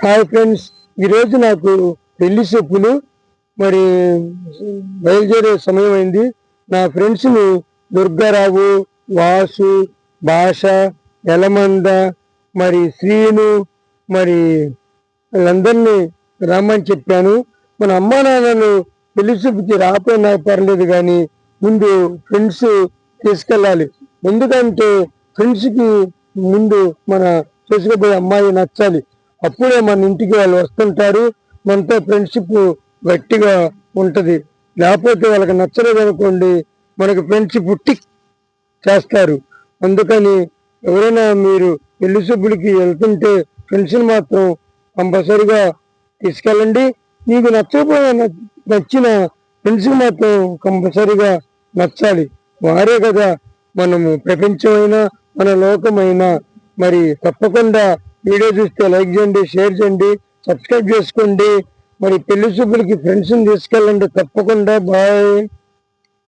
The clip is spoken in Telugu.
హాయ్ ఫ్రెండ్స్, ఈరోజు నాకు పెళ్లి చెప్పులు మరి బయలుదేరే సమయం అయింది. నా ఫ్రెండ్స్ని దుర్గారావు, వాసు, భాష, యలమంద, మరి శ్రీను, మరి వాళ్ళందరినీ రమ్మని చెప్పాను. మన అమ్మా నాన్నలు పెళ్లి చూపుకి రాకపోయినా పర్లేదు, కానీ ముందు ఫ్రెండ్స్ తీసుకెళ్ళాలి. ఎందుకంటే ఫ్రెండ్స్కి ముందు మన చేసుకోబోయే అమ్మాయి నచ్చాలి. అప్పుడే మన ఇంటికి వాళ్ళు వస్తుంటారు, మనతో ఫ్రెండ్షిప్ గట్టిగా ఉంటుంది. లేకపోతే వాళ్ళకి నచ్చలేదు అనుకోండి, మనకి ఫ్రెండ్షిప్ టిక్ చేస్తారు. అందుకని ఎవరైనా మీరు పెళ్లి చూపులకి వెళ్తుంటే ఫ్రెండ్స్ని మాత్రం కంపల్సరిగా తీసుకెళ్ళండి. మీకు నచ్చిన ఫ్రెండ్స్కి మాత్రం కంపల్సరిగా నచ్చాలి. వారే కదా మనము ప్రపంచమైనా మన లోకమైనా. మరి తప్పకుండా వీడియో చూస్తే లైక్ చేయండి, షేర్ చేయండి, సబ్స్క్రైబ్ చేసుకోండి. మరి పెళ్లి చూపులకి ఫ్రెండ్స్ని తీసుకెళ్ళండి తప్పకుండా. బాయ్.